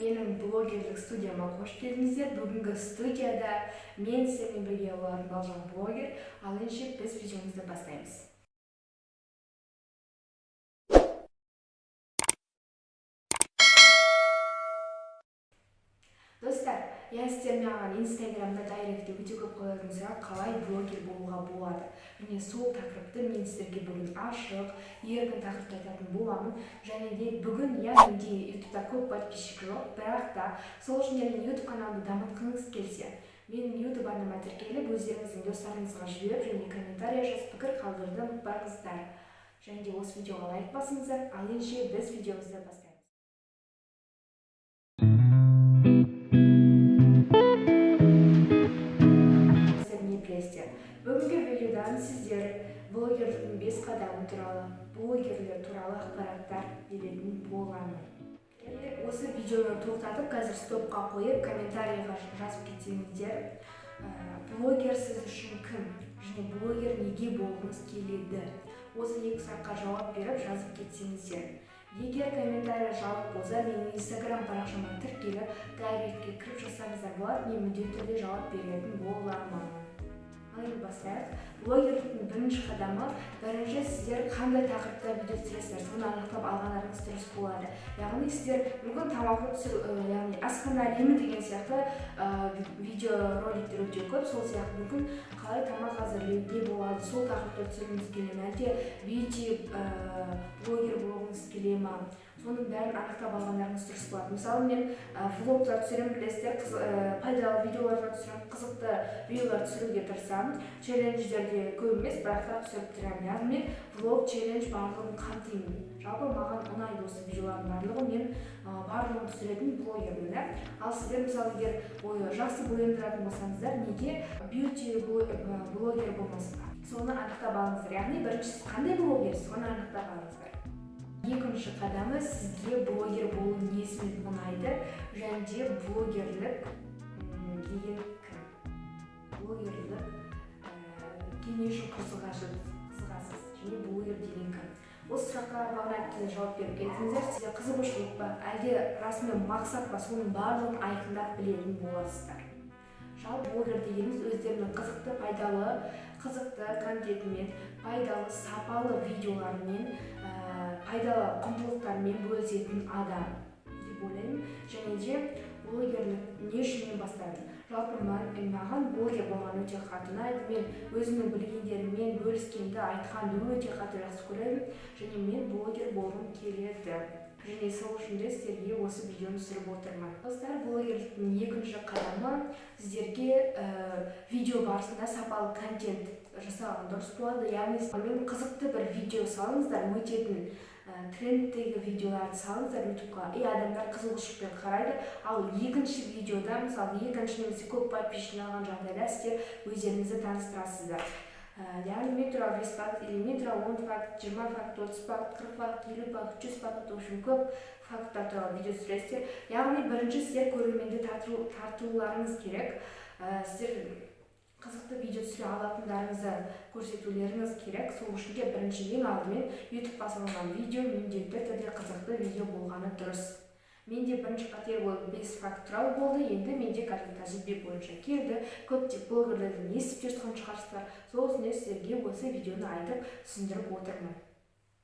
менің блогерлік студияма қош келдіңіздер. Бүгінгі студияда мен сіздермен бірге болатын Балжан блогер. Ал ендеше біз видеомызды бастаймыз. Достар, сіздер маған инстаграмда дайректте өте көп қойылатын сұрақ, қалай блогер болуға болады. Міне сол тақырыпты мен сіздерге бүгін ашық, еркін тақырыпта айтатын боламын. Және де бүгін менде ютубта көп подписчик жоқ, бірақ та сол үшін мен ютуб каналымды дамытқыңыз келсе, менің ютуб арнама тіркеліп, өздеріңіздің достарыңызға жіберіп, және комментария жазып пікір қалдыруды ұмытпаңыздар. Және де осы видеоға лайк басыңыздар. Ал ендеше біз видеомызды бастаймыз. Бүгінгі видеодан сіздер блогерліктің 5 қадамы туралы, блогерлер туралы ақпараттар беретін боламын. Осы видеоны тоқтатып, қазір стопқа қойып, комментарийға жазып кетсеңіздер, блогер сіз үшін кім? Және блогер неге болғыңыз келеді? Осы екі сұраққа жауап беріп, жазып кетсеңіздер. Егер комментария жауап болса, менің инстаграм парақшама тіркеліп, дайректке кіріп жазсаңыздар болады, мен міндетті түрде жауап беретін боламын. Бастайық. Блогерліктің бірінші қадамы, бірінші сіздер қандай тақырыпта видео түсіресіздер, соны анықтап алғандарыңыз дұрыс болады. Яғни сіздер мүмкін тамақты түсіру, яғни асхана әлемі деген сияқты видео роликтер өте көп, сол сияқты мүмкін қалай тамақ әзірлеу не болады, сол тақырыпта түсіргіңіз келе ме, әлде видео блогер болғыңыз келе ме? Соның бәрін анықтап алғандарыңыз дұрыс болады. Мысалы, мен влогтар түсіремін, білесіздер, пайдалы видеоларға түсіремін, қызықты видеолар түсіруге тырысамын. Челлендждерде көп емес, бірақ та түсіріп тұрамын. Яғни мен влог, челлендж барлығын қамтимын. Жалпы маған ұнайды осы видеолардың барлығы, мен барлығын түсіретін блогермін. Ал сіздер мысалы егер жақсы бояндыратын болсаңыздар, неге бьюти блогер болмасын? Соны анықтап алыңыздар. Яғни біріншісі қандай блогерсіз, соны анықтап алыңыздар. Екінші қадамы, сізге блогер болу несімен ұнайды, және де блогерлік деген кім? Блогерлік не үшін қызығасыз, және блогер деген кім? Осы сұраққа бағана жауап беріп кетсеңіздер, сізде қызығушылық па, әлде расымен мақсат па, соның барлығын айқындап білетін боласыздар. Жалпы блогер дегеніміз өздерінің қызықты контентімен, пайдалы, сапалы видеолармен, пайдалы құндылықтармен бөлісетін адам деп ойлаймын. Және де блогерлік не үшін мен бастадым? Жалпы маған блогер болған өте қатты ұнайды. Мен өзімнің білгендеріммен бөліскенді, айтқанды өте қатты жақсы көремін. Және мен блогер болғым келеді. Және сол үшін де сіздерге осы видеоны түсіріп отырмын. Достар, блогерліктің екінші қадамы сіздерге видео барысында сапалы контент жасаған дұрыс болады. Яғни мен қызықты бір видео салыңыздар, өтетін трендтегі видеоларды салыңыздар ютубқа, адамдар қызығушылықпен қарайды. Ал екінші видеода, мысалы екінші немесе көп подписчик алған жағдайда сіздер өздеріңізді таныстырасыздар. Яғни мен туралы 5 факт, или мен туралы 10 факт, 20 факт, 30 факт, 40 факт, 50 факт, 100 факт, в общем, көп факттар туралы видео түсіресіздер. Яғни бірінші сіздер көрерменді тартуларыңыз керек. Сіздер қызықты видео түсіре алатындарыңызды көрсетулеріңіз керек. Сол үшін де бірінші ең алдымен ютубқа салынған видео міндетті түрде қызықты видео болғаны дұрыс. Менде бірінші қатер болып 5 факт туралы болды, енді менде қазір тәжірибе бойынша келді. Көптеген блогерлерден естіп жатқан шығарсыздар. Сол үшін сіздерге осы видеоны айтып түсіндіріп отырмын.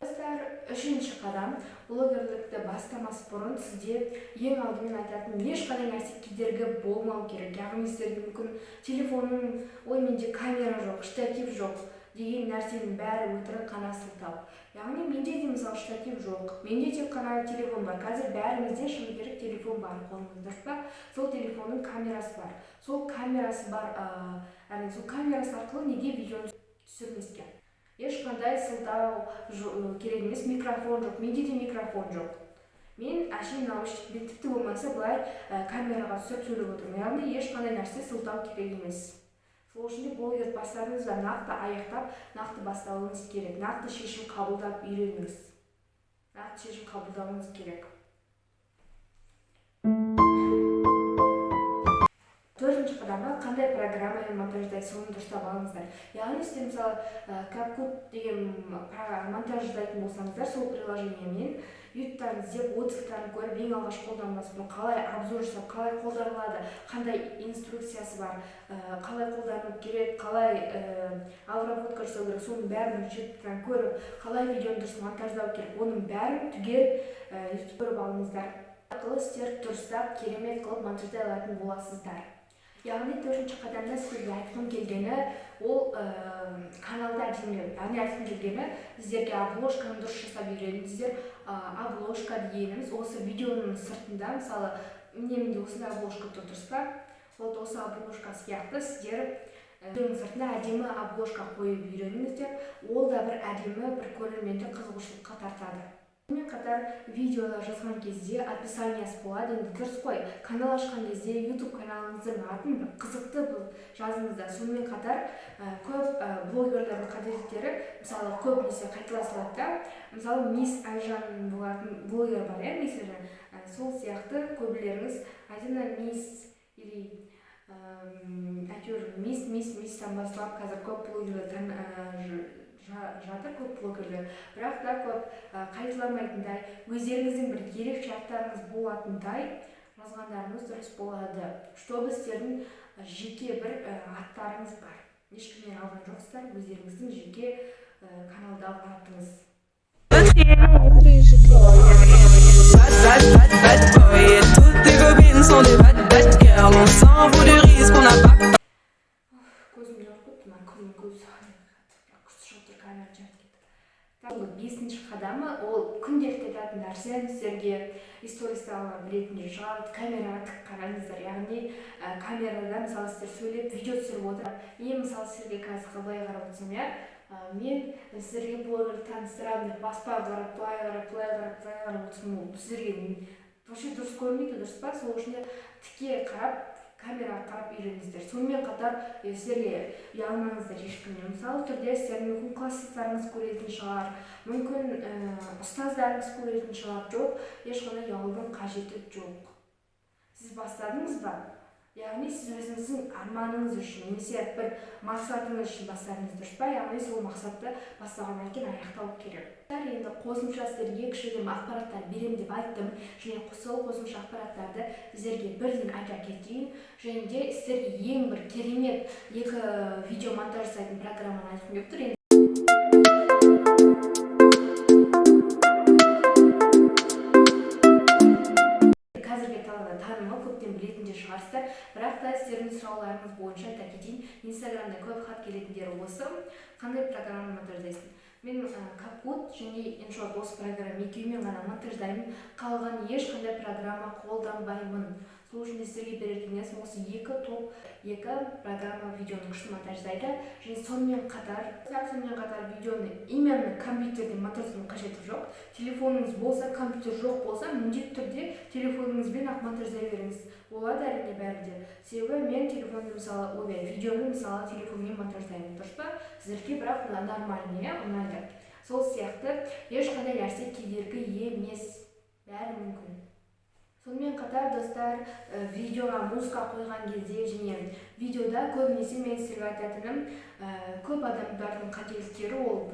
Достар, үшінші қадам, блогерлікті бастамас бұрын сізде ең алдымен айтатын ешқандай нәрсе кедергі болмау керек. Яғни сіздерге мүмкін телефонның, менде камера жоқ, штатив жоқ деген нәрсенің бәрі өтірік қана сылтау. Яғни менде де мысалы штатив жоқ, менде тек қана телефон бар. Қазір бәрімізде шыны керек телефон бар қолыңызда. Сол телефонның камерасы бар. Сол камерасы арқылы неге видеоны түсірмеске? Ешқандай сылтау керек емес, микрофон жоқ, менде де микрофон жоқ. Мен әшейін наушникпен тіпті болмаса былай камераға түсіріп сөйлеп отырмын. Яғни ешқандай нәрсе сылтау керек емес. Сол үшін де блогер бастарыңызда нақты аяқтап, нақты бастауыңыз керек. Нақты шешім қабылдап үйреніңіз. Нақты шешім қабылдауыңыз керек. Төртінші қадам, монтаждама қандай программамен монтаждайды, соны дұрыстап алыңыздар. Яғни сіздер мысалы CapCut деген монтаж жасайтын болсаңыздар, сол приложениемен ютубтан іздеп, отзывтарын көріп, ең алғаш қолданбасын қалай обзор жасап, қалай қолданылады, қандай инструкциясы бар, қалай қолданылып керек, қалай обработка жасау керек, соның бәрін ютубтан көріп, қалай видеоны дұрыс монтаждау керек, оның бәрін түгел ютуб көріп алыңыздар. Арқылы сіздер дұрыстап, керемет қылып монтаждай алатын боласыздар. Яғни төртінші қадамда сіздерге айтқым келгені, ол каналда әдемілеу. Яғни айтқым келгені, сіздерге обложканы дұрыс жасап үйреніңіздер. Обложка дегеніміз осы видеоның сыртында, мысалы, менде осындай обложка тұр, дұрыс па? Вот осы обложка сияқты сіздер видеоның сыртына әдемі обложка қойып үйреніңіздер. Ол да бір әдемі, бір көрерменді қызығушылыққа тартады. Сонымен қатар видеолар жазған кезде описаниясы болады, енді дұрыс қой. Канал ашқан кезде YouTube каналыңыздың атын бір қызықты жазыңыздар. Сонымен қатар көп блогерлердің қателіктері, мысалы, көбінесе қайталасылады да. Мысалы, Мисс Айжан болатын блогер бар, Мисс Айжан. Сол сияқты көбілеріңіз айтына Мисс или әйтеуір Мисстан бастап қазір көп блогерлер жатыр, көп блогерлер, бірақ та көп қайталамайтындай, өздеріңіздің бір ерекше аттарыңыз болатындай жазғандарыңыз дұрыс болады. Чтобы сіздердің жеке бір аттарыңыз бар. Ешкімнен алған жоқсыздар, өздеріңіздің жеке каналдағы аттыңыз. Бесінші қадамы ол күнделікті ететін нәрсе, сіздерге историста білетіндер шығар, камераға тік қараңыздар. Яғни камерада мысалы сіздер сөйлеп, видео түсіріп отыр. Мен мысалы сіздерге қазір былай қарап отырсам, мен сіздерге блогерді таныстырамын деп баспа қарап, былай қарап отырсам, ол сіздерге вообще дұрыс көрмейді, дұрыс па? Сол үшін тіке қарап, камераға қарап үйреніңіздер. Сонымен қатар сіздерге ұялмаңыздар ешкімнен. Мысалы түрде сіздер мүмкін класстастарыңыз көретін шығар, мүмкін ұстаздарыңыз көретін шығар. Жоқ, ешқандай ұялудың қажеті жоқ. Сіз бастадыңыз ба? Яғни сіз өзіңіздің арманыңыз үшін, немесе бір мақсатыңыз үшін бастадыңыз, дұрыс па? Яғни сол мақсатты бастағаннан кейін аяқтау керек. Енді қосымша сіздерге кішігірім ақпараттар беремін деп айттым, және сол қосымша ақпараттарды сіздерге бірден айта кетейін. Және де сіздерге ең бір керемет екі видео монтаж жасайтын программаны айтқым келіп тұр. Шығарсыздар, бірақ та сіздердің сұрауларыңыз бойынша айта кетейін, инстаграмда көп хат келетіндері осы, қандай программаны монтаждайсың? Мен CapCut және InShot осы программа екеуімен ғана монтаждаймын, қалған ешқандай программа қолданбаймын. Сол үшін сіздерге берер кеңесім осы екі программа видеоны күшті монтаждайды, және сонымен қатар видеоны именно компьютерден монтаждың қажеті жоқ. Телефоныңыз болса, компьютер жоқ болса, міндетті түрде телефоныңызбен ақ монтаждай беріңіз. Болады әрине бәрі де. Себебі мен видеоны мысалы телефонмен монтаждаймын, дұрыс па? Сіздерге бірақ нормальный, ұнайды. Сол сияқты ешқандай нәрсе кедергі емес, бәрі мүмкін. Сонымен қатар достар, видеоға музыка қойған кезде және видеода көбінесе мен сіздерге айтатыным, көп адамдардың қателіктері ол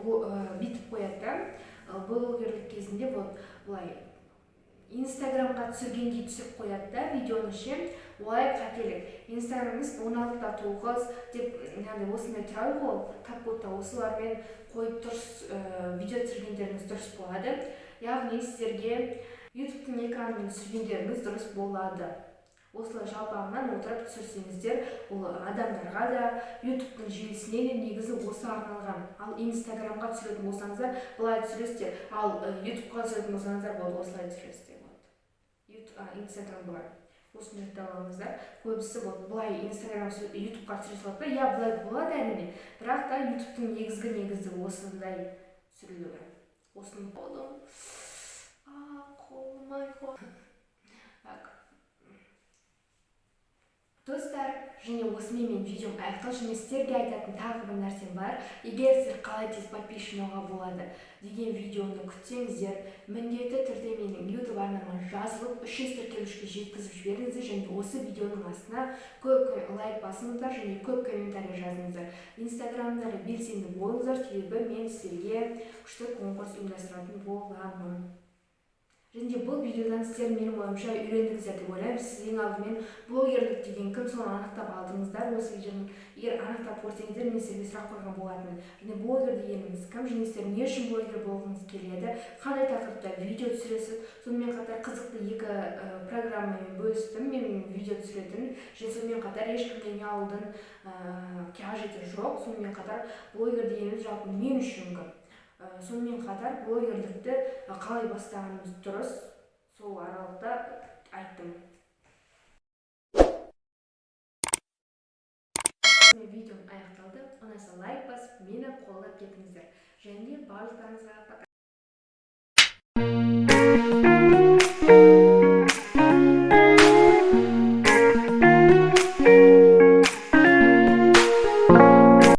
бүйтіп қояды. Блогерлік кезінде былай инстаграмға түсіргендей түсіп қояды да, видеоны ше, олай қателік. Инстаграмыңыз 16:9 деп осындай тұрады ғой, CapCutта осылармен қойып дұрыс видео түсіргендеріңіз дұрыс болады. Яғни сіздерге YouTube'тың экранымен түсіргендеріңіз дұрыс болады. Осылай жалпағынан отырып түсірсеңіздер, ол адамдарға да, YouTube'тың желісіне де негізі осы арналған. Ал Instagramға түсіретін болсаңыздар, былай түсіресіздер, ал YouTube'ға түсіретін болсаңыздар, осылай түсіресіздер. Instagram бұлай. Осыны жаттап алыңыздар. Көбісі бұлай YouTube'ға түсіре салады ба? Бұлай болады әрине. Бірақ та YouTube'тың негізгі осындай түсірілуі. Осыны болдым. Достар, және осымен мен видеом аяқталды. Және сіздерге айтатын тағы бір нәрсем бар. Егер сіздер қалай тез подписчиктауға болады деген видеоны күтсеңіздер, міндетті түрде менің YouTube арнама жазылып, 300 тіркелушіге жеткізіп жіберіңіздер. Және осы видеоның астына көп лайк басыңыздар және көп комментарий жазыңыздар. Инстаграмда белсенді болыңыздар, себебі мен сіздерге күшті конкурс ұйымдастыратын боламын. Және бұл видеодан сіздер менің ойымша үйрендіңіздер деп ойлаймын. Сіз ең алдымен блогерлік деген кім, соны анықтап алдыңыздар. Осы видеоны егер анықтап көрсеңіздер, мен сіздерге сұрақ қойған болатынмын. Және блогер дегеніңіз кім, және сіздер не үшін блогер болғыңыз келеді, қандай тақырыпта видео түсіресіз. Сонымен қатар қызықты екі программамен бөлістім мен видео түсіретін. Және сонымен қатар ешкімнен ұялудың қажеті жоқ. Сонымен қатар блогер дегеніміз жалпы мен үшін кім. Сонымен қатар блогерлікті қалай бастағанымыз дұрыс, сол аралықта айттым. Видеом аяқталды. Ұнаса лайк басып, мені қолдап кетіңіздер. Және барлықтарыңызға